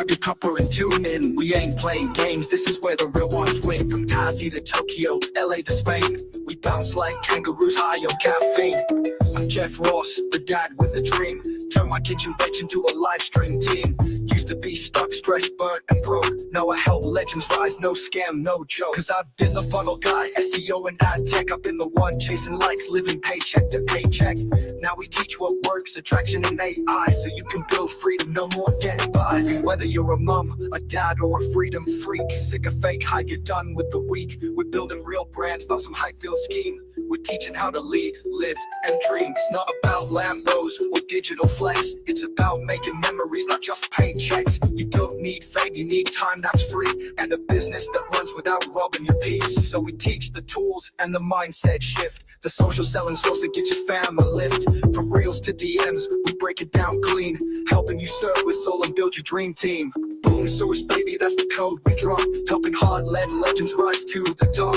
grab your cuppa and tune in. We ain't playing games, this is where the real ones win. From Tassie to Tokyo, LA to Spain, we bounce like kangaroos high on caffeine. I'm Jeff Ross, the dad with a dream. Turn my kitchen bench into a live stream team. Used to be stuck, stressed, burnt and broke. Now I help legends rise, no scam, no joke. Cause I've been the funnel guy, SEO and ad tech. I've been the one chasing likes, living paycheck to paycheck. Now we teach what works, attraction and AI, so you can build freedom, no more getting by. Whether you're a mom, a dad, or a freedom freak, sick of fake hype, you're done with the weak. We're building real brands, not some hype-filled scheme. We're teaching how to lead, live, and dream. It's not about Lambos or digital flex. It's about making memories, not just paychecks. You don't need fame, you need time that's free, and a business that runs without robbing your peace. So we teach the tools and the mindset shift, the social selling source that gives your fam a lift. From reels to DMs, we break it down clean, helping you serve with soul and build your dream team. Boom source, baby, that's the code we drop, helping hard-led legends rise to the top.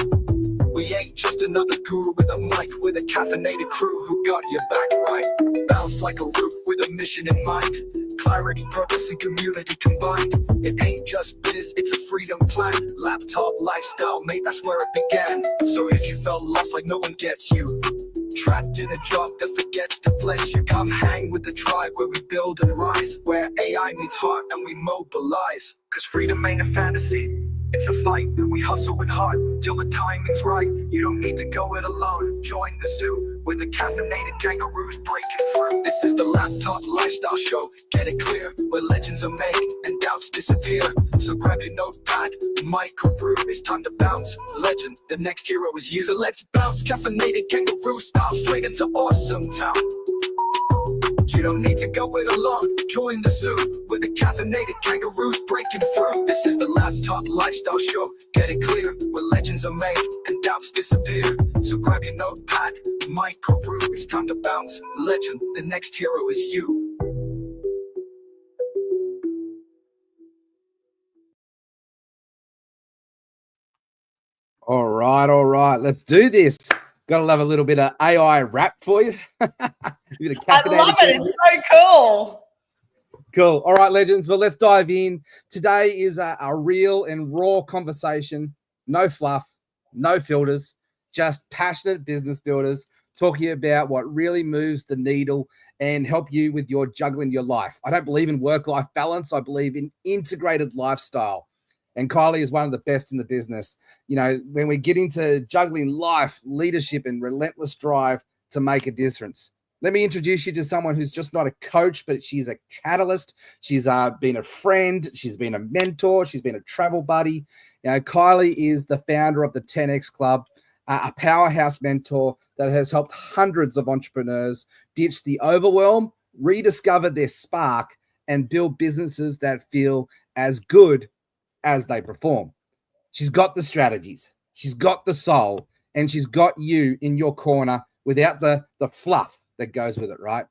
We ain't just another guru with a mic, with a caffeinated crew who got your back right. Bounce like a root with a mission in mind, clarity, purpose, and community combined. It ain't just biz, it's a freedom plan. Laptop lifestyle, mate, that's where it began. So if you felt lost like no one gets you, trapped in a job that forgets to bless you, come hang with the tribe where we build and rise, where AI meets heart and we mobilize. Cause freedom ain't a fantasy, it's a fight. We hustle with heart till the timing's right. You don't need to go it alone. Join the zoo where the caffeinated kangaroos breaking through. This is the Laptop Lifestyle Show. Get it clear, where legends are made and doubts disappear. So grab your notepad, mic or brew. It's time to bounce. Legend, the next hero is you. So let's bounce caffeinated kangaroo style straight into awesome town. You don't need to go it alone. Join the zoo with the caffeinated kangaroos breaking through. This is the Laptop Lifestyle Show. Get it clear, where legends are made and doubts disappear. So grab your notepad, mic or brew. It's time to bounce. Legend, the next hero is you. All right. Let's do this. Got to love a little bit of AI rap for you. I love it. It's so cool. Cool. All right, legends. Well, let's dive in. Today is a real and raw conversation. No fluff, no filters, just passionate business builders talking about what really moves the needle and help you with your juggling your life. I don't believe in work-life balance. I believe in integrated lifestyle. And Kylie is one of the best in the business. You know, when we get into juggling life, leadership, and relentless drive to make a difference. Let me introduce you to someone who's just not a coach, but she's a catalyst. She's been a friend. She's been a mentor. She's been a travel buddy. You know, Kylie is the founder of the 10X Club, a powerhouse mentor that has helped hundreds of entrepreneurs ditch the overwhelm, rediscover their spark, and build businesses that feel as good as they perform. She's got the strategies, she's got the soul, and she's got you in your corner without the fluff that goes with it, right?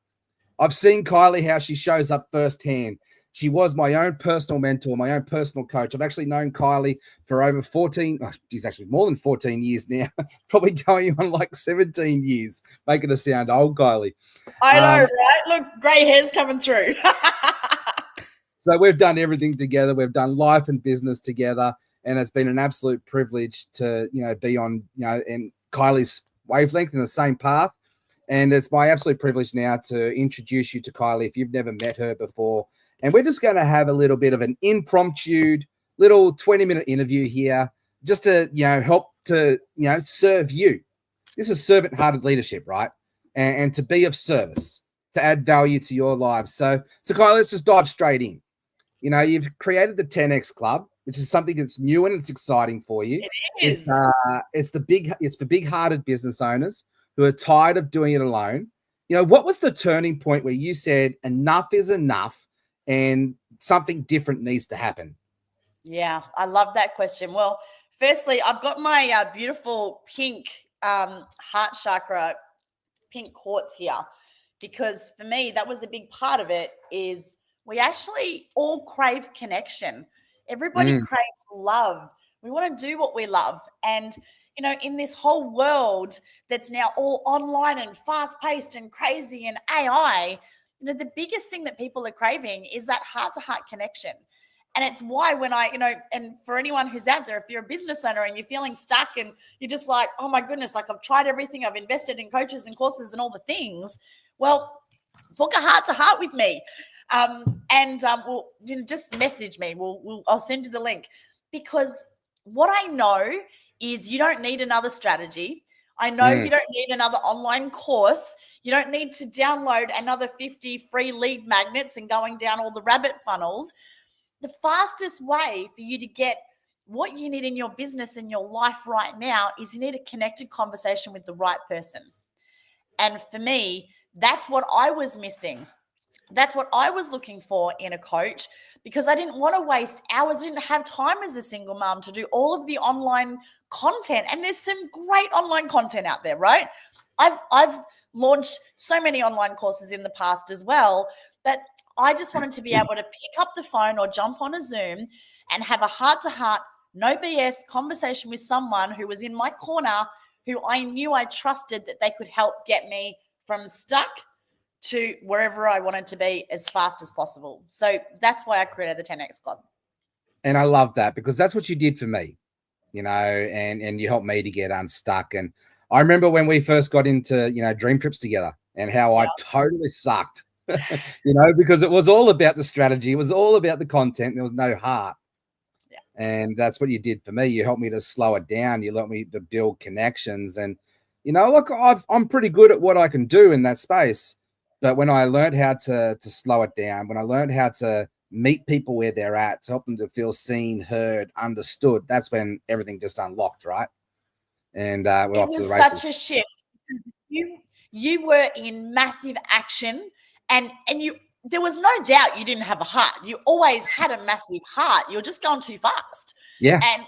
I've seen Kylie, how she shows up firsthand. She was my own personal mentor, my own personal coach. I've actually known Kylie for over 14, she's actually more than 14 years now, probably going on like 17 years, making her sound old, Kylie. I know, right? Look, grey hair's coming through. So we've done everything together. We've done life and business together, and it's been an absolute privilege to, you know, be on, you know, in Kylie's wavelength in the same path. And it's my absolute privilege now to introduce you to Kylie if you've never met her before. And we're just going to have a little bit of an impromptu little 20-minute interview here, just to, you know, help to, you know, serve you. This is servant-hearted leadership, right? And to be of service, to add value to your lives. So Kylie, let's just dive straight in. You know, you've created the 10X Club, which is something that's new and it's exciting for you. It is. It's for big-hearted business owners who are tired of doing it alone. You know, what was the turning point where you said enough is enough and something different needs to happen? Yeah, I love that question. Well, firstly, I've got my beautiful pink heart chakra, pink quartz here, because for me, that was a big part of it. Is we actually all crave connection. Everybody craves love. We want to do what we love. And, you know, in this whole world that's now all online and fast-paced and crazy and AI, you know, the biggest thing that people are craving is that heart-to-heart connection. And it's why when I, and for anyone who's out there, if you're a business owner and you're feeling stuck and you're just like, oh my goodness, like I've tried everything, I've invested in coaches and courses and all the things. Well, book a heart-to-heart with me, we'll just message me. I'll send you the link, because what I know is you don't need another strategy. I know you don't need another online course. You don't need to download another 50 free lead magnets and going down all the rabbit funnels. The fastest way for you to get what you need in your business and your life right now is you need a connected conversation with the right person. And for me, that's what I was missing. That's what I was looking for in a coach, because I didn't want to waste hours. I didn't have time as a single mom to do all of the online content. And there's some great online content out there, right? I've launched so many online courses in the past as well, but I just wanted to be able to pick up the phone or jump on a Zoom and have a heart-to-heart, no BS conversation with someone who was in my corner, who I knew I trusted that they could help get me from stuck to wherever I wanted to be as fast as possible. So that's why I created the 10X Club. And I love that, because that's what you did for me, and you helped me to get unstuck. And I remember when we first got into, dream trips together, and how I totally sucked, because it was all about the strategy. It was all about the content. There was no heart. Yeah. And that's what you did for me. You helped me to slow it down. You helped me to build connections. And, look, I'm pretty good at what I can do in that space. But when I learned how to slow it down, when I learned how to meet people where they're at, to help them to feel seen, heard, understood, that's when everything just unlocked, right? And we're off to the races. It was such a shift, because you were in massive action, and there was no doubt you didn't have a heart. You always had a massive heart. You're just going too fast. Yeah. And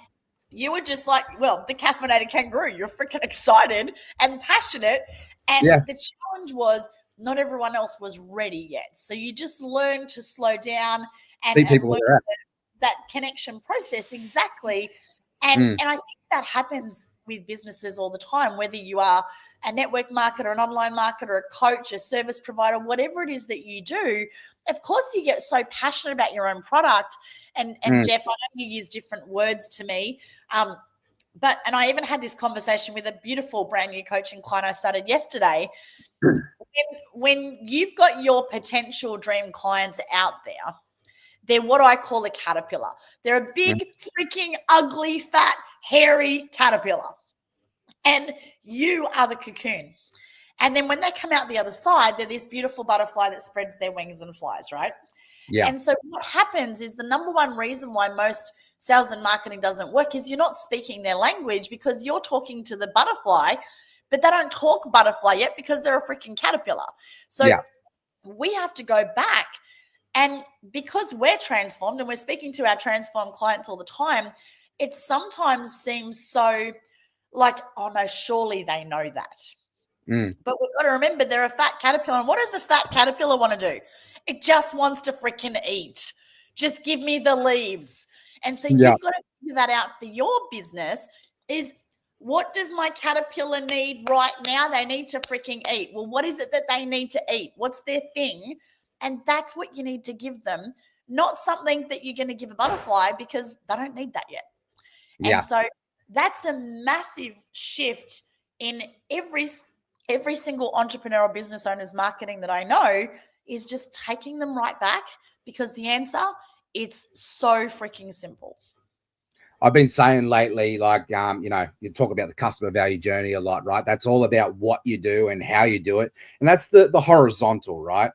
you were just like, well, the caffeinated kangaroo. You're freaking excited and passionate. And the challenge was, not everyone else was ready yet. So you just learn to slow down and learn that connection process. Exactly. And I think that happens with businesses all the time, whether you are a network marketer, an online marketer, a coach, a service provider, whatever it is that you do. Of course, you get so passionate about your own product. And Jeff, I know you use different words to me. And I even had this conversation with a beautiful brand new coaching client I started yesterday. When you've got your potential dream clients out there, they're what I call a caterpillar. They're a big, freaking ugly, fat, hairy caterpillar. And you are the cocoon. And then when they come out the other side, they're this beautiful butterfly that spreads their wings and flies, right? Yeah. And so what happens is, the number one reason why most sales and marketing doesn't work is you're not speaking their language, because you're talking to the butterfly, but they don't talk butterfly yet because they're a freaking caterpillar. So we have to go back, and because we're transformed and we're speaking to our transformed clients all the time, it sometimes seems so like, oh no, surely they know that. But we've got to remember, they're a fat caterpillar. And what does a fat caterpillar want to do? It just wants to freaking eat. Just give me the leaves. And so you've got to figure that out for your business. Is, what does my caterpillar need right now? They need to freaking eat. Well, what is it that they need to eat? What's their thing? And that's what you need to give them, not something that you're going to give a butterfly, because they don't need that yet. And so that's a massive shift in every single entrepreneur or business owner's marketing that I know, is just taking them right back, because the answer, it's so freaking simple. I've been saying lately, like, you talk about the customer value journey a lot, right? That's all about what you do and how you do it. And that's the horizontal, right?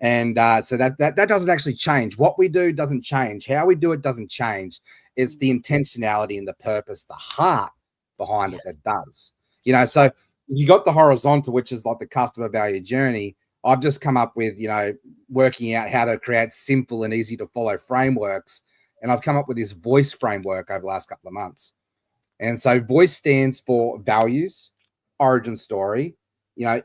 And so that doesn't actually change. What we do doesn't change. How we do it doesn't change. It's the intentionality and the purpose, the heart behind it that does. So you got the horizontal, which is like the customer value journey. I've just come up with, working out how to create simple and easy to follow frameworks. And I've come up with this voice framework over the last couple of months. And so voice stands for values, origin story.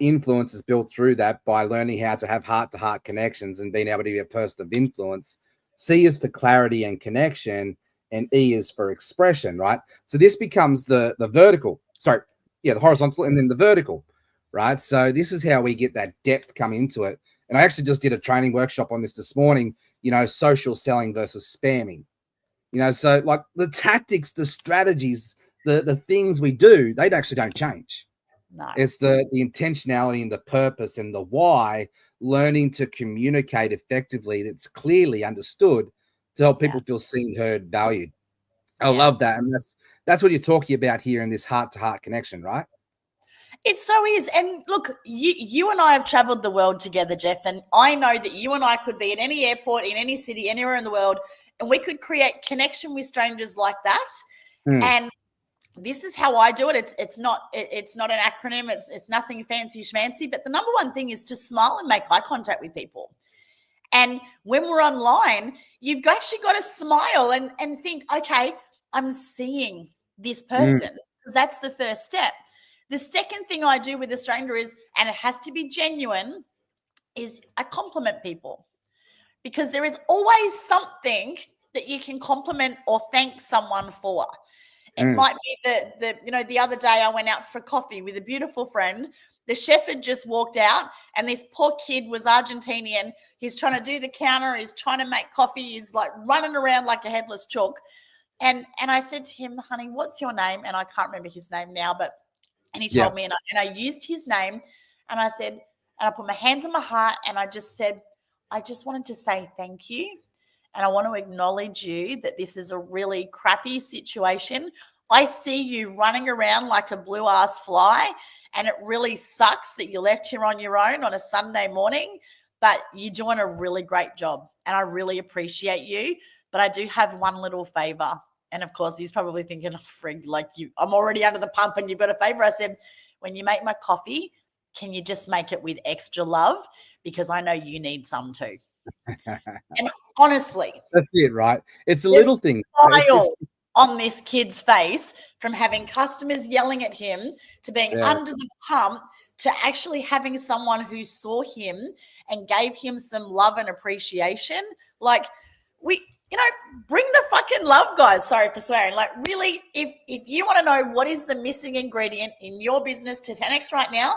Influence is built through that by learning how to have heart-to-heart connections and being able to be a person of influence. C is for clarity and connection, and E is for expression, right? So this becomes the vertical. The horizontal and then the vertical, right? So this is how we get that depth come into it. And I actually just did a training workshop on this morning, social selling versus spamming. So like the tactics, the strategies, the things we do, they actually don't change. No. It's the intentionality and the purpose and the why, learning to communicate effectively that's clearly understood to help people feel seen, heard, valued. I love that. And that's what you're talking about here in this heart-to-heart connection, right? It so is. And look, you and I have traveled the world together, Jeff, and I know that you and I could be at any airport, in any city, anywhere in the world, and we could create connection with strangers like that. And this is how I do it. It's not an acronym. It's nothing fancy schmancy. But the number one thing is to smile and make eye contact with people. And when we're online, you've actually got to smile and think, okay, I'm seeing this person, because that's the first step. The second thing I do with a stranger is, and it has to be genuine, is I compliment people, because there is always something that you can compliment or thank someone for. It might be the other day I went out for coffee with a beautiful friend. The chef had just walked out, and this poor kid was Argentinian. He's trying to do the counter. He's trying to make coffee. He's like running around like a headless chook. And I said to him, honey, what's your name? And I can't remember his name now, and he told me, and I used his name, and I said, and I put my hands on my heart, and I just said, I just wanted to say thank you. And I want to acknowledge you that this is a really crappy situation. I see you running around like a blue ass fly, and it really sucks that you're left here on your own on a Sunday morning, but you're doing a really great job, and I really appreciate you. But I do have one little favor. And of course, he's probably thinking, oh, frig, I'm already under the pump and you've got a favor. I said, when you make my coffee, can you just make it with extra love? Because I know you need some too. And honestly, that's it, right? It's a little thing. Smile on this kid's face, from having customers yelling at him to being under the pump to actually having someone who saw him and gave him some love and appreciation. Like, bring the fucking love, guys. Sorry for swearing. Like, really, if you want to know what is the missing ingredient in your business to 10x right now,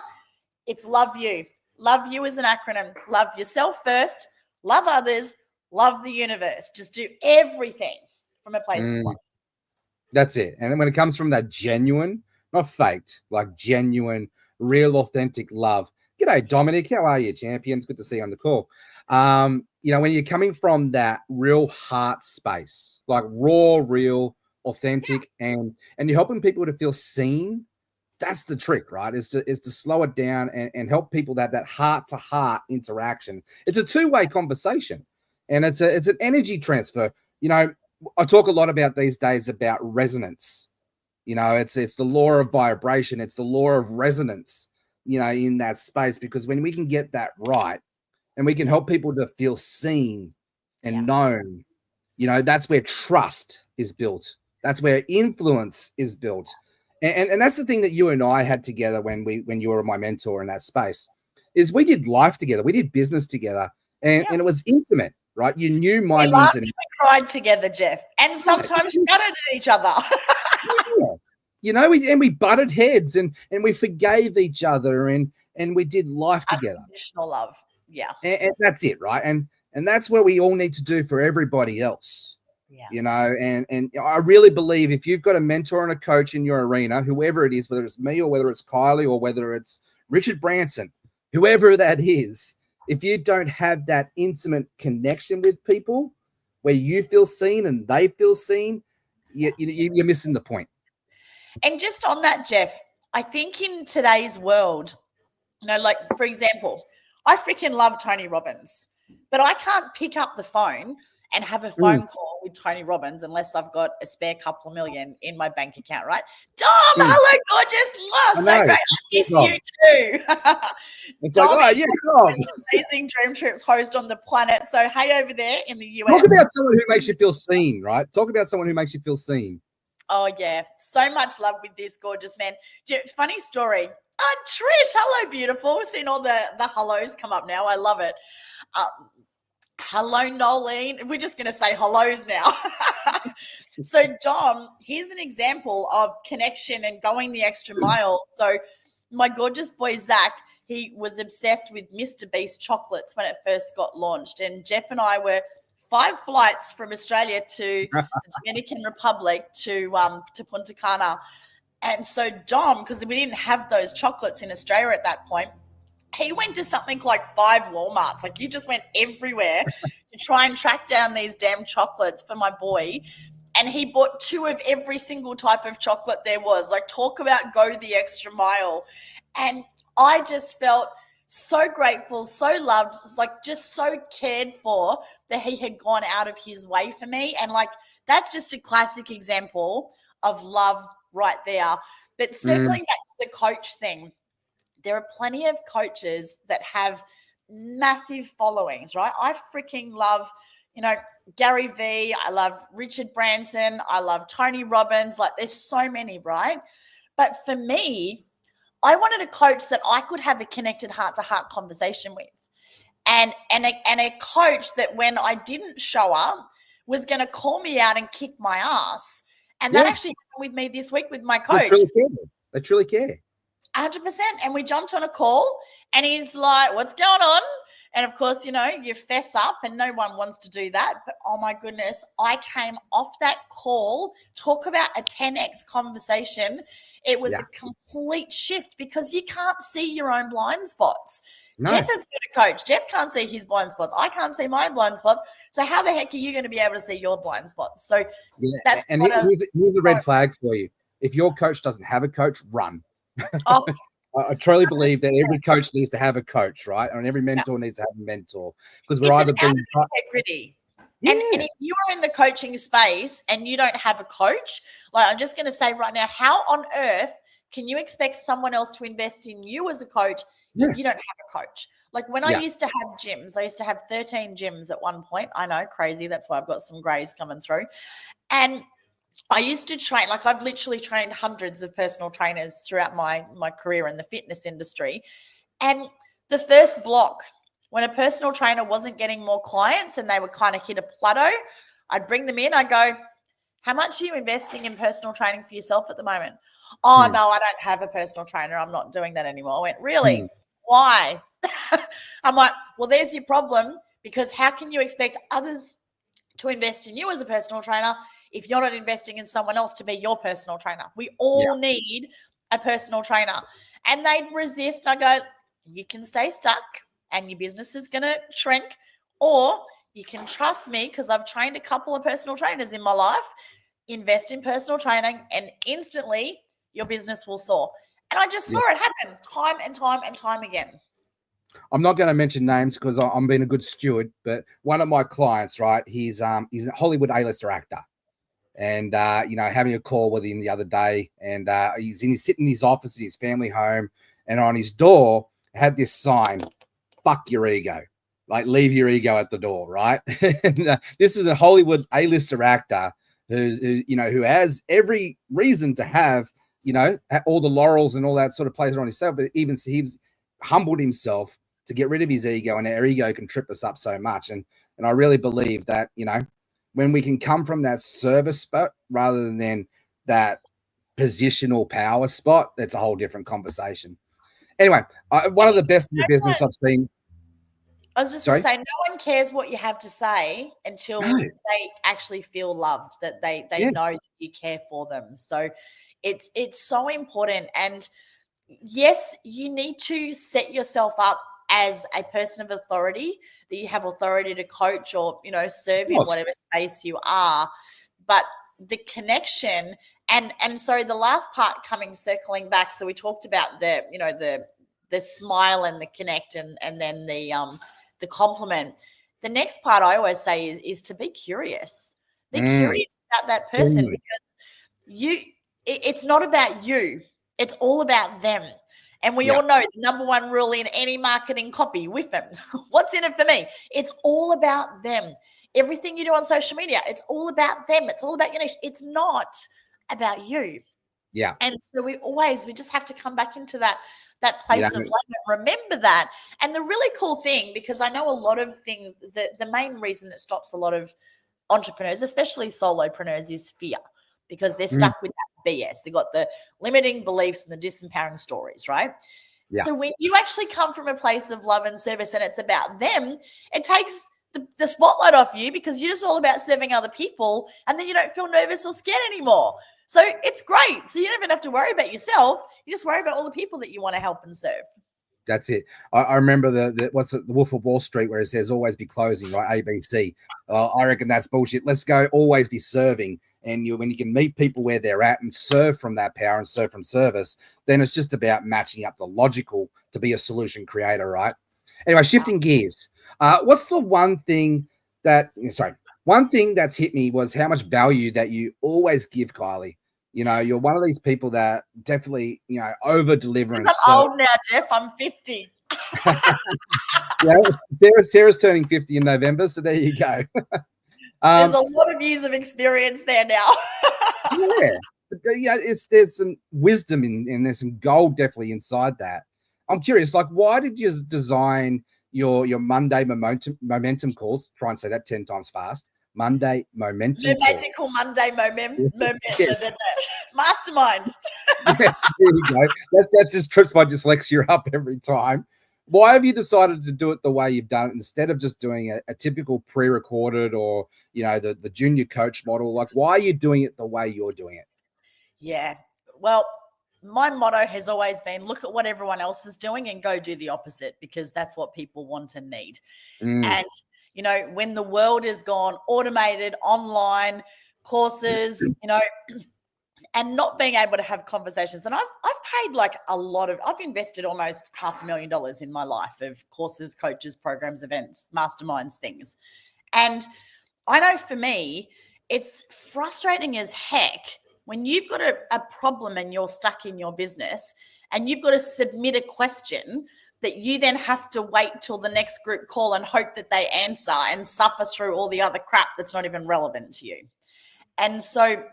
it's love you. Love you is an acronym. Love yourself first, love others, love the universe. Just do everything from a place of love. That's it. And when it comes from that genuine, not faked, like genuine, real, authentic love. G'day, Dominic. How are you, champion? It's good to see you on the call. When you're coming from that real heart space, like raw, real, authentic, and you're helping people to feel seen, that's the trick, right? Is to slow it down and help people that heart-to-heart interaction. It's a two-way conversation, and it's an energy transfer. I talk a lot about these days about resonance. It's the law of vibration. It's the law of resonance, in that space, because when we can get that right and we can help people to feel seen and known, that's where trust is built. That's where influence is built. And that's the thing that you and I had together when you were my mentor in that space, is we did life together. We did business together, and it was intimate, right? You knew my we laughed and we cried together, Jeff, and sometimes shouted at each other. We butted heads and we forgave each other and we did life together. Unconditional love. Yeah. And that's it, right? And that's what we all need to do for everybody else. Yeah. And I really believe if you've got a mentor and a coach in your arena, whoever it is, whether it's me or whether it's Kylie or whether it's Richard Branson, whoever that is, if you don't have that intimate connection with people where you feel seen and they feel seen, you're missing the point. And just on that, Jeff, I think in today's world, like, for example, I freaking love Tony Robbins, but I can't pick up the phone and have a phone call with Tony Robbins unless I've got a spare couple of million in my bank account, right? Dom, hello, gorgeous. So great. I miss you too. Dom is the most amazing Dream Trips host on the planet. So, hey, over there in the US. Talk about someone who makes you feel seen, right? Talk about someone who makes you feel seen. Oh, yeah. So much love with this gorgeous man. Funny story. Trish, hello, beautiful. We've seen all the hellos come up now. I love it. Hello, Nolene. We're just going to say hellos now. So, Dom, here's an example of connection and going the extra mile. So, my gorgeous boy, Zach, he was obsessed with Mr. Beast chocolates when it first got launched. And Jeff and I were 5 flights from Australia to the Dominican Republic to Punta Cana. And so Dom, because we didn't have those chocolates in Australia at that point, he went to something like 5 Walmarts. Like, you just went everywhere to try and track down these damn chocolates for my boy. And he bought 2 of every single type of chocolate there was. Like, talk about go the extra mile. And I just felt so grateful, so loved, like just so cared for that he had gone out of his way for me. And like, that's just a classic example of love right there. But circling back to the coach thing, there are plenty of coaches that have massive followings, right? I freaking love, Gary Vee. I love Richard Branson. I love Tony Robbins. Like, there's so many, right? But for me, I wanted a coach that I could have a connected heart-to-heart conversation with, and a coach that when I didn't show up was going to call me out and kick my ass. And that actually happened with me this week with my coach. They truly care. 100%. And we jumped on a call and he's like, what's going on? And of course, you fess up and no one wants to do that. But oh my goodness, I came off that call, talk about a 10x conversation. It was a complete shift because you can't see your own blind spots. No. Jeff is good at coach. Jeff can't see his blind spots. I can't see my blind spots. So how the heck are you going to be able to see your blind spots? So that's here's a red flag for you. If your coach doesn't have a coach, run. Oh. I truly believe that every coach needs to have a coach, right? And every mentor needs to have a mentor, because we're either being integrity. Yeah. And if you are in the coaching space and you don't have a coach, like, I'm just going to say right now, how on earth can you expect someone else to invest in you as a coach if you don't have a coach? Like, when I used to have gyms, I used to have 13 gyms at one point. I know, crazy. That's why I've got some grays coming through. And I used to train, like, I've literally trained hundreds of personal trainers throughout my career in the fitness industry. And the first block, when a personal trainer wasn't getting more clients and they would kind of hit a plateau, I'd bring them in. I'd go, how much are you investing in personal training for yourself at the moment? Oh, no, I don't have a personal trainer. I'm not doing that anymore. I went, really? Why? I'm like, well, there's your problem, because how can you expect others to invest in you as a personal trainer if you're not investing in someone else to be your personal trainer? We all need a personal trainer. And they'd resist. I go, you can stay stuck and your business is going to shrink, or you can trust me because I've trained a couple of personal trainers in my life. Invest in personal training and instantly your business will soar. And I just saw it happen time and time and time again. I'm not going to mention names because I'm being a good steward, but one of my clients, right, he's a Hollywood A-lister actor. And, having a call with him the other day, and he's sitting in his office in his family home, and on his door had this sign, fuck your ego, like, leave your ego at the door, right? And, this is a Hollywood A-lister actor who has every reason to have, all the laurels and all that sort of plays on himself, but even he's humbled himself to get rid of his ego, and our ego can trip us up so much. And I really believe that, when we can come from that service spot rather than that positional power spot, that's a whole different conversation. Anyway, one of the best in the business I've seen. I was just going to say, no one cares what you have to say until they actually feel loved, that they know that you care for them. So it's so important. And yes, you need to set yourself up as a person of authority, that you have authority to coach or, serve in whatever space you are. But the connection and so the last part circling back. So we talked about the smile and the connect and then the compliment. The next part I always say is to be curious. Be curious about that person, because it's not about you. It's all about them. And we all know the number one rule in any marketing copy with them. What's in it for me? It's all about them. Everything you do on social media, it's all about them. It's all about your niche. It's not about you. Yeah. And so we just have to come back into that place of love and remember that. And the really cool thing, because I know a lot of things, the main reason that stops a lot of entrepreneurs, especially solopreneurs, is fear, because they're stuck with that BS. They got the limiting beliefs and the disempowering stories, right? Yeah. So when you actually come from a place of love and service and it's about them, it takes the spotlight off you because you're just all about serving other people, and then you don't feel nervous or scared anymore. So it's great. So you don't even have to worry about yourself. You just worry about all the people that you want to help and serve. That's it. I remember the Wolf of Wall Street where it says always be closing, right? ABC. I reckon that's bullshit. Let's go always be serving. And when you can meet people where they're at and serve from that power and serve from service, then it's just about matching up the logical to be a solution creator, right? Anyway, shifting gears. What's the one thing that's hit me was how much value that you always give, Kylie. You're one of these people that definitely, over deliver. I'm old now, Jeff. I'm 50. Sarah's turning 50 in November, so there you go. There's a lot of years of experience there now. There's some wisdom and there's some gold definitely inside that. I'm curious, like, why did you design your Monday momentum calls? Try and say that 10 times fast. Monday momentum. The magical Monday momentum. Mastermind. There you go. That just trips my dyslexia up every time. Why have you decided to do it the way you've done it instead of just doing a typical pre-recorded or, the junior coach model? Like, why are you doing it the way you're doing it? Yeah. Well, my motto has always been look at what everyone else is doing and go do the opposite, because that's what people want and need. And when the world is gone automated, online courses, and not being able to have conversations. And I've paid like I've invested almost $500,000 in my life of courses, coaches, programs, events, masterminds, things. And I know for me, it's frustrating as heck when you've got a problem and you're stuck in your business and you've got to submit a question that you then have to wait till the next group call and hope that they answer and suffer through all the other crap that's not even relevant to you. And so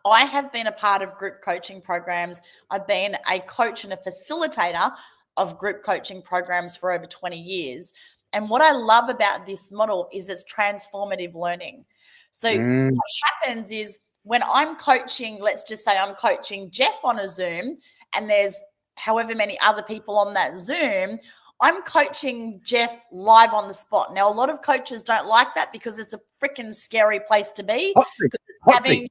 I have been a part of group coaching programs. I've been a coach and a facilitator of group coaching programs for over 20 years. And what I love about this model is it's transformative learning. So what happens is when I'm coaching, let's just say I'm coaching Jeff on a Zoom and there's however many other people on that Zoom, I'm coaching Jeff live on the spot. Now, a lot of coaches don't like that because it's a freaking scary place to be. Hot seat.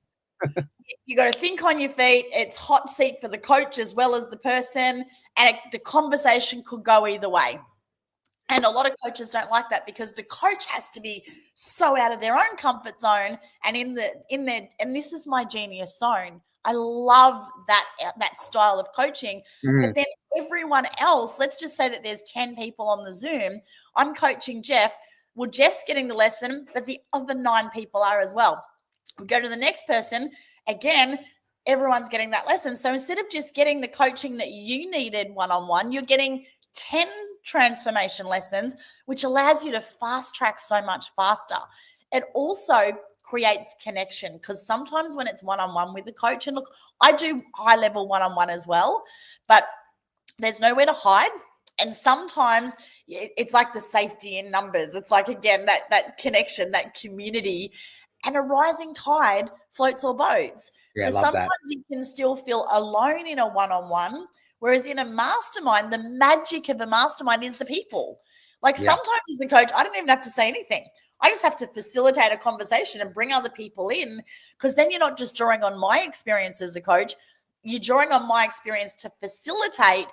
You got to think on your feet. It's hot seat for the coach as well as the person, and the conversation could go either way. And a lot of coaches don't like that because the coach has to be so out of their own comfort zone and in their, and this is my genius zone. I love that style of coaching. But then everyone else, let's just say that there's 10 people on the Zoom. I'm coaching Jeff. Well, Jeff's getting the lesson, but the other 9 people are as well. We go to the next person. Again, everyone's getting that lesson. So instead of just getting the coaching that you needed one-on-one, you're getting 10 transformation lessons, which allows you to fast track so much faster. It also creates connection because sometimes when it's one-on-one with the coach, and look, I do high-level one-on-one as well, but there's nowhere to hide. And sometimes it's like the safety in numbers. It's like, again, that connection, that community, and a rising tide floats all boats. Yeah, so sometimes you can still feel alone in a one-on-one, whereas in a mastermind, the magic of a mastermind is the people. Like sometimes as the coach, I don't even have to say anything. I just have to facilitate a conversation and bring other people in, because then you're not just drawing on my experience as a coach. You're drawing on my experience to facilitate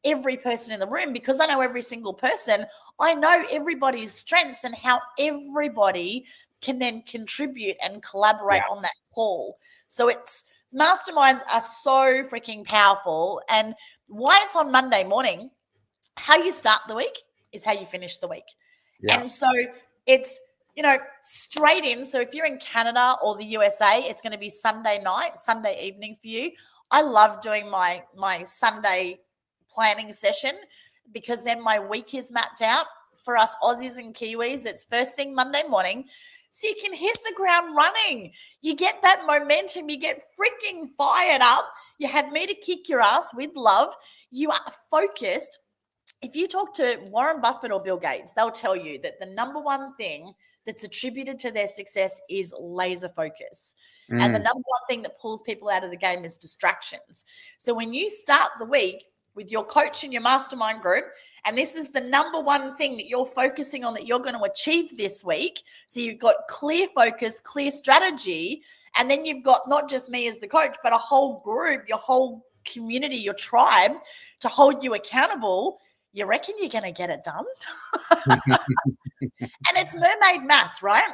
every person in the room, because I know every single person. I know everybody's strengths and how everybody can then contribute and collaborate on that call. So masterminds are so freaking powerful. And why it's on Monday morning, how you start the week is how you finish the week. Yeah. And so it's, straight in. So if you're in Canada or the USA, it's going to be Sunday night, Sunday evening for you. I love doing my Sunday planning session because then my week is mapped out. For us Aussies and Kiwis, it's first thing Monday morning. So you can hit the ground running. You get that momentum. You get freaking fired up. You have me to kick your ass with love. You are focused. If you talk to Warren Buffett or Bill Gates, they'll tell you that the number one thing that's attributed to their success is laser focus. And the number one thing that pulls people out of the game is distractions. So when you start the week with your coach in your mastermind group, and this is the number one thing that you're focusing on that you're going to achieve this week. So you've got clear focus, clear strategy, and then you've got not just me as the coach, but a whole group, your whole community, your tribe to hold you accountable. You reckon you're going to get it done? And it's mermaid math, right?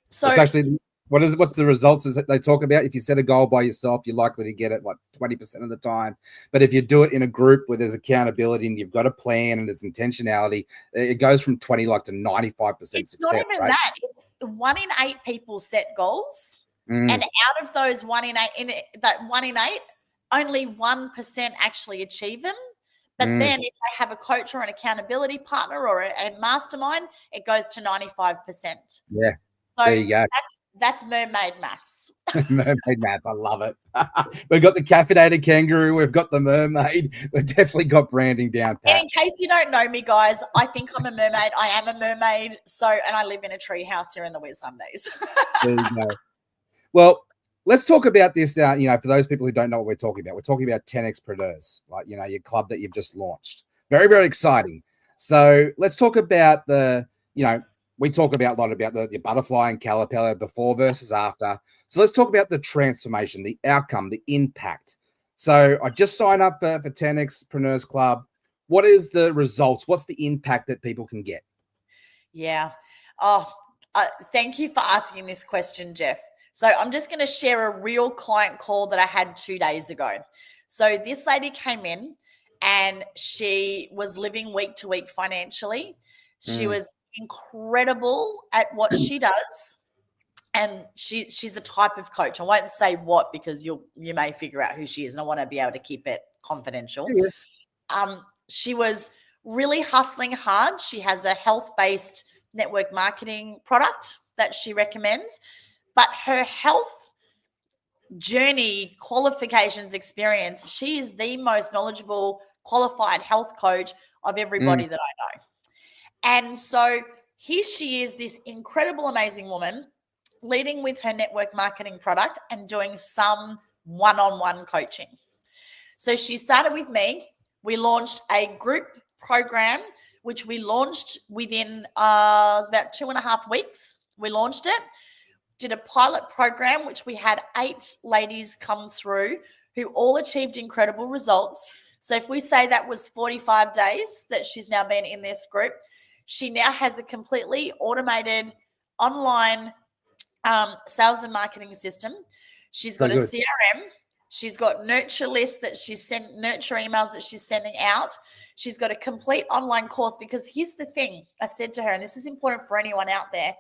So it's actually what's the results is that they talk about? If you set a goal by yourself, you're likely to get it like 20% of the time. But if you do it in a group where there's accountability and you've got a plan and there's intentionality, it goes from 20 like to 95% it's success. not even right? that. It's 1 in 8 people set goals. And out of those 1 in 8, that 1 in 8, only 1% actually achieve them. But then if they have a coach or an accountability partner or a mastermind, it goes to 95%. Yeah. So there you go. That's mermaid maths. Mermaid math. I love it. We've got the caffeinated kangaroo. We've got the mermaid. We've definitely got branding down pat. And in case you don't know me, guys, I think I'm a mermaid. I am a mermaid. And I live in a tree house here in the Whitsundays. There you go. Well, let's talk about this. For those people who don't know what we're talking about 10xpreneurs, like, your club that you've just launched. Very, very exciting. So let's talk about we talk about a lot about the butterfly and caterpillar before versus after. So let's talk about the transformation, the outcome, the impact. So I just signed up for 10xpreneurs Club. What is the results? What's the impact that people can get? Yeah. Thank you for asking this question, Jeff. So I'm just going to share a real client call that I had 2 days ago. So this lady came in and she was living week to week financially. She was incredible at what she does. And she's a type of coach. I won't say what because you may figure out who she is, and I want to be able to keep it confidential. Yeah. She was really hustling hard. She has a health-based network marketing product that she recommends, but her health journey, qualifications, experience, she is the most knowledgeable, qualified health coach of everybody that I know. And so here she is, this incredible, amazing woman, leading with her network marketing product and doing some one-on-one coaching. So she started with me. We launched a group program, which we launched within it was about 2.5 weeks. We launched it, did a pilot program, which we had 8 ladies come through who all achieved incredible results. So if we say that was 45 days that she's now been in this group, she now has a completely automated online sales and marketing system. She's got a CRM. She's got nurture lists that nurture emails that she's sending out. She's got a complete online course, because here's the thing I said to her, and this is important for anyone out there.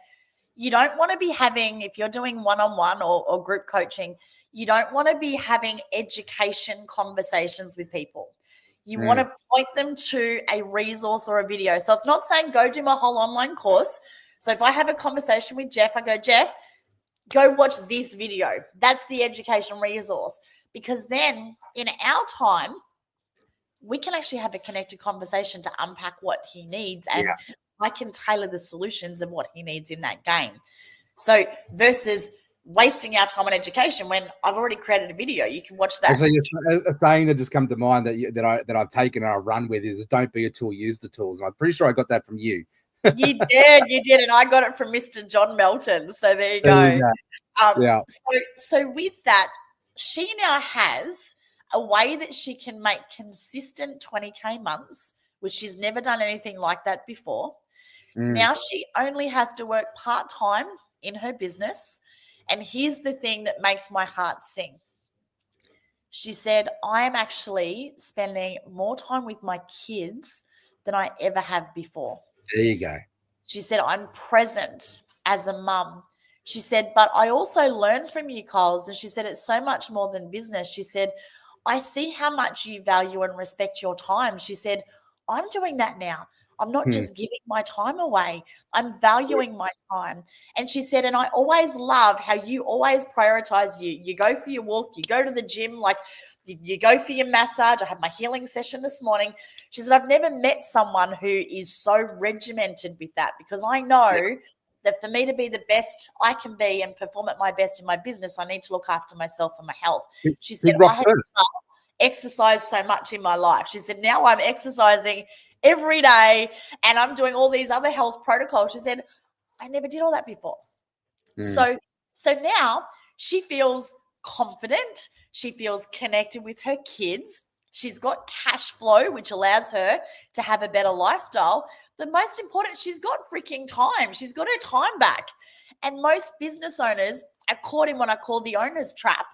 You don't want to be having, if you're doing one-on-one or group coaching, you don't want to be having education conversations with people. You want to point them to a resource or a video. So it's not saying go do my whole online course. So if I have a conversation with Jeff, I go, Jeff, go watch this video. That's the education resource. Because then in our time, we can actually have a connected conversation to unpack what he needs. And I can tailor the solutions of what he needs in that game. So versus wasting our time on education when I've already created a video, you can watch that. Actually, a saying that just come to mind that I've taken and I run with is don't be a tool, use the tools. And I'm pretty sure I got that from you. You did, and I got it from Mr. John Melton. So there you go. So with that, she now has a way that she can make consistent 20K months, which she's never done anything like that before. Now she only has to work part-time in her business. And here's the thing that makes my heart sing. She said, I am actually spending more time with my kids than I ever have before. There you go. She said, I'm present as a mum. She said, but I also learn from you, Kyles. And she said, it's so much more than business. She said, I see how much you value and respect your time. She said, I'm doing that now. I'm not just giving my time away. I'm valuing my time. And she said, and I always love how you always prioritize you. You go for your walk, you go to the gym, like you go for your massage. I had my healing session this morning. She said, I've never met someone who is so regimented with that, because I know that for me to be the best I can be and perform at my best in my business, I need to look after myself and my health. She said, I have exercise so much in my life. She said, now I'm exercising every day and I'm doing all these other health protocols. She said, I never did all that before. So now she feels confident. She feels connected with her kids. She's got cash flow, which allows her to have a better lifestyle. But most important, she's got freaking time. She's got her time back. And most business owners are caught in what I call the owner's trap.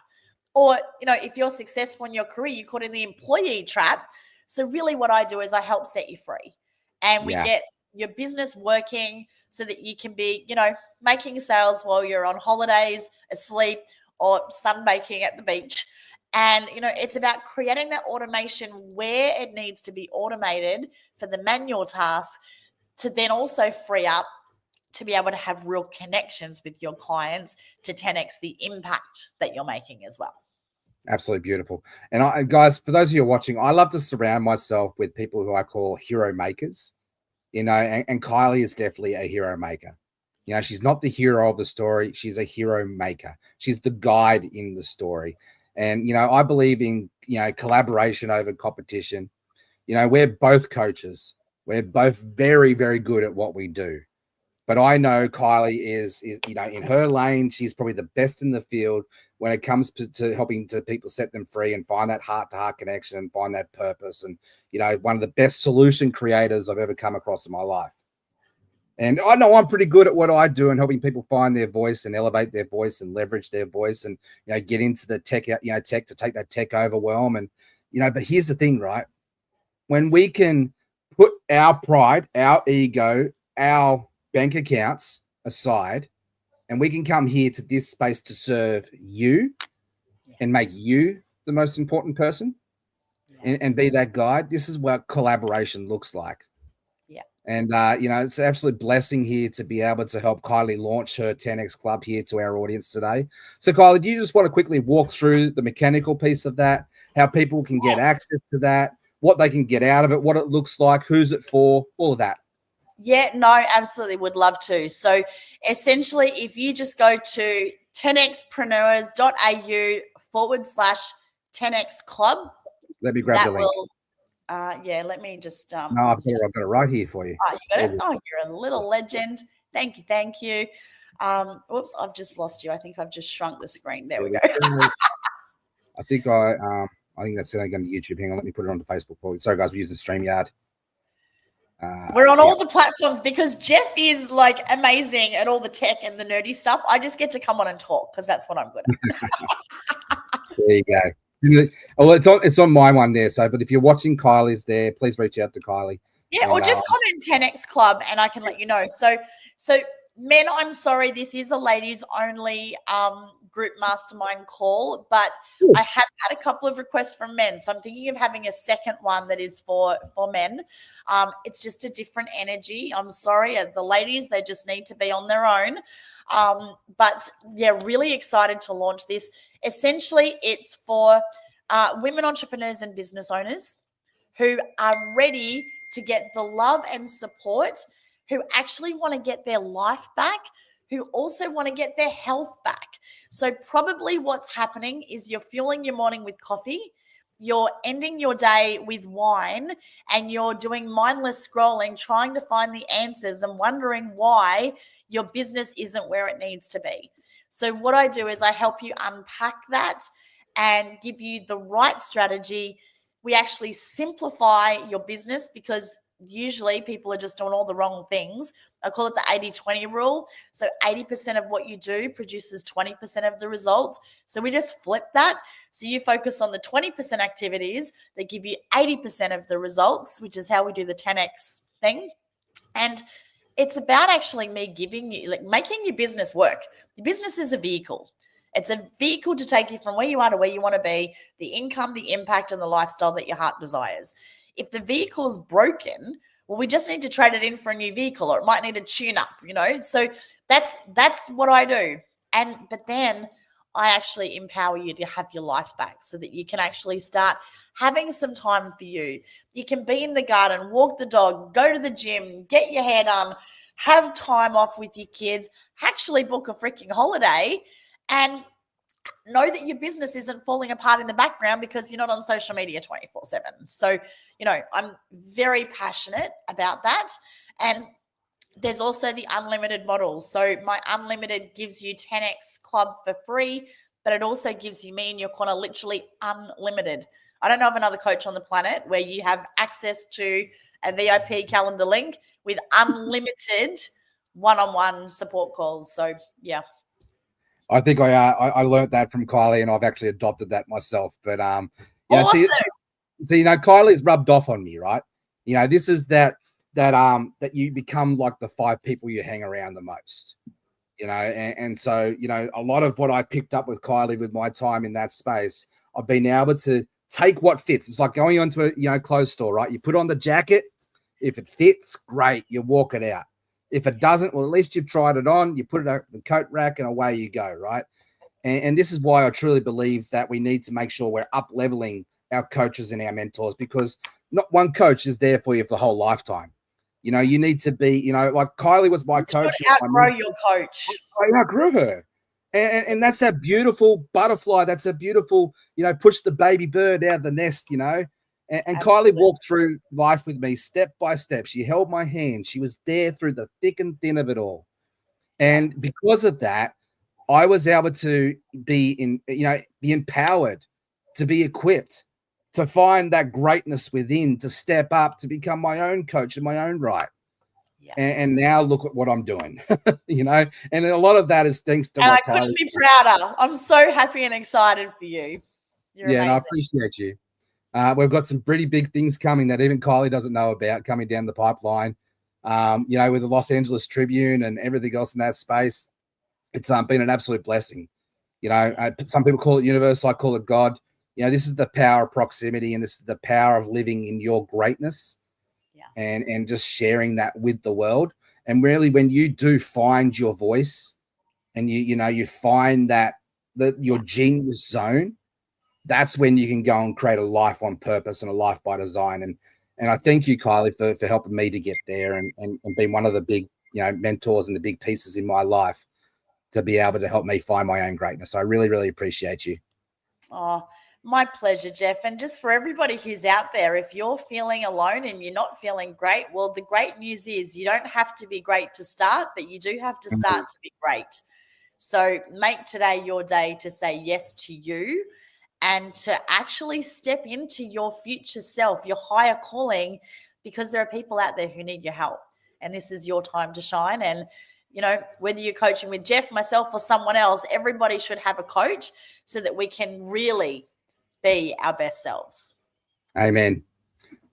Or, if you're successful in your career, you're caught in the employee trap. So really what I do is I help set you free. And we get your business working so that you can be, making sales while you're on holidays, asleep, or sunbaking at the beach. And, it's about creating that automation where it needs to be automated for the manual tasks to then also free up to be able to have real connections with your clients to 10x the impact that you're making as well. Absolutely beautiful. And guys, for those of you who are watching, I love to surround myself with people who I call hero makers, and Kylie is definitely a hero maker. She's not the hero of the story. She's a hero maker. She's the guide in the story. And, I believe in, collaboration over competition. We're both coaches. We're both very, very good at what we do. But I know Kylie is in her lane, she's probably the best in the field when it comes to helping to people set them free and find that heart-to-heart connection and find that purpose. And, one of the best solution creators I've ever come across in my life. And I know I'm pretty good at what I do and helping people find their voice and elevate their voice and leverage their voice and, get into the tech, tech to take that tech overwhelm. And, but here's the thing, right? When we can put our pride, our ego, our bank accounts aside, and we can come here to this space to serve you and make you the most important person and be that guide. This is what collaboration looks like. Yeah. And, it's an absolute blessing here to be able to help Kylie launch her 10X Club here to our audience today. So, Kylie, do you just want to quickly walk through the mechanical piece of that, how people can get access to that, what they can get out of it, what it looks like, who's it for, all of that? Yeah, no, absolutely would love to. So essentially, if you just go to 10xpreneurs.au/10x club. Let me grab the link. Let me just. No, I've got it right here for you. Oh, you got it? Oh, you're a little legend. Thank you. Whoops, I've just lost you. I think I've just shrunk the screen. There we go. I think that's going to YouTube. Hang on, let me put it on the Facebook for you. Sorry, guys, we're using StreamYard. We're on all the platforms because Jeff is like amazing at all the tech and the nerdy stuff. I just get to come on and talk because that's what I'm good at. There you go. Well, it's on my one there. So, but if you're watching Kylie's there, please reach out to Kylie. Yeah, or just comment 10X Club and I can let you know. So men, I'm sorry, this is a ladies only group mastermind call, but I have had a couple of requests from men. So I'm thinking of having a second one that is for men. It's just a different energy. I'm sorry. The ladies, they just need to be on their own. But yeah, really excited to launch this. Essentially, it's for women entrepreneurs and business owners who are ready to get the love and support, who actually want to get their life back, who also want to get their health back. So probably what's happening is you're fueling your morning with coffee, you're ending your day with wine, and you're doing mindless scrolling, trying to find the answers and wondering why your business isn't where it needs to be. So what I do is I help you unpack that and give you the right strategy. We actually simplify your business because usually people are just doing all the wrong things. I call it the 80-20 rule. So 80% of what you do produces 20% of the results. So we just flip that. So you focus on the 20% activities that give you 80% of the results, which is how we do the 10X thing. And it's about actually me giving you, like making your business work. Your business is a vehicle. It's a vehicle to take you from where you are to where you want to be, the income, the impact, and the lifestyle that your heart desires. If the vehicle's broken, well, we just need to trade it in for a new vehicle, or it might need a tune up, So that's what I do. But then I actually empower you to have your life back so that you can actually start having some time for you. You can be in the garden, walk the dog, go to the gym, get your hair done, have time off with your kids, actually book a freaking holiday. And know that your business isn't falling apart in the background because you're not on social media 24/7. So, I'm very passionate about that. And there's also the unlimited model. So my unlimited gives you 10x club for free, but it also gives you me in your corner literally unlimited. I don't know of another coach on the planet where you have access to a VIP calendar link with unlimited one-on-one support calls. So yeah. I think I learned that from Kylie, and I've actually adopted that myself. But Awesome. Kylie's rubbed off on me, right? This is that you become like the 5 people you hang around the most. And so a lot of what I picked up with Kylie with my time in that space, I've been able to take what fits. It's like going onto a clothes store, right? You put on the jacket. If it fits, great, you walk it out. If it doesn't, well, at least you've tried it on, you put it up the coat rack, and away you go, right? And this is why I truly believe that we need to make sure we're up-leveling our coaches and our mentors, because not one coach is there for you for the whole lifetime. You need to be, like Kylie was my coach. You should outgrow your coach. I outgrew her. And that's that beautiful butterfly. That's a beautiful, push the baby bird out of the nest, And Kylie walked through life with me step by step. She held my hand. She was there through the thick and thin of it all. And because of that, I was able to be empowered, to be equipped, to find that greatness within, to step up, to become my own coach in my own right. Yeah. And now look at what I'm doing, and a lot of that is thanks to. And I couldn't be prouder. I'm so happy and excited for you. You're amazing. And I appreciate you. We've got some pretty big things coming that even Kylie doesn't know about coming down the pipeline. With the Los Angeles Tribune and everything else in that space, it's been an absolute blessing. Some people call it universe, I call it God. This is the power of proximity, and this is the power of living in your greatness, and just sharing that with the world. And really, when you do find your voice, and you find that your genius zone, that's when you can go and create a life on purpose and a life by design. And I thank you, Kylie, for helping me to get there and being one of the big, mentors and the big pieces in my life to be able to help me find my own greatness. I really, really appreciate you. Oh, my pleasure, Jeff. And just for everybody who's out there, if you're feeling alone and you're not feeling great, well, the great news is you don't have to be great to start, but you do have to start to be great. So make today your day to say yes to you, and to actually step into your future self, your higher calling, because there are people out there who need your help. And this is your time to shine. And, whether you're coaching with Jeff, myself, or someone else, everybody should have a coach so that we can really be our best selves. Amen.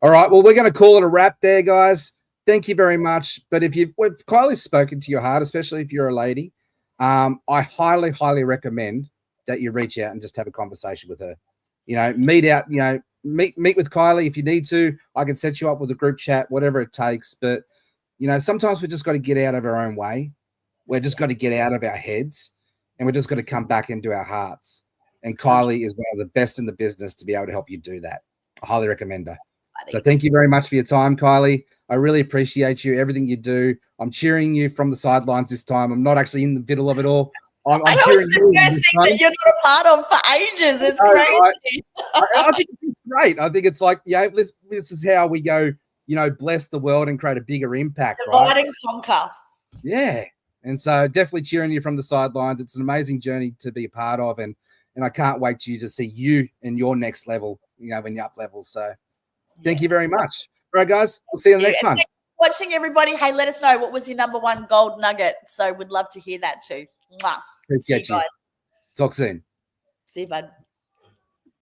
All right. Well, we're going to call it a wrap there, guys. Thank you very much. But if Kylie's spoken to your heart, especially if you're a lady, I highly, highly recommend that you reach out and just have a conversation with her. Meet with Kylie if you need to. I can set you up with a group chat, whatever it takes. But, sometimes we just got to get out of our own way. We're just got to get out of our heads, and we're just got to come back into our hearts. And Kylie is one of the best in the business to be able to help you do that. I highly recommend her. So thank you very much for your time, Kylie. I really appreciate you, everything you do. I'm cheering you from the sidelines this time. I'm not actually in the middle of it all. I'm cheering you. The best thing that you're not a part of for ages. It's crazy. I think it's great. I think it's like, this is how we go, bless the world and create a bigger impact. Divide and conquer. Yeah. And so definitely cheering you from the sidelines. It's an amazing journey to be a part of. And I can't wait to see you in your next level, when you're up level. So thank you very much. All right, guys. We'll see you in the next one. Watching, everybody. Hey, let us know what was your number one gold nugget. So we'd love to hear that too. Mwah. Appreciate you. Guys. Talk soon. See you, bud.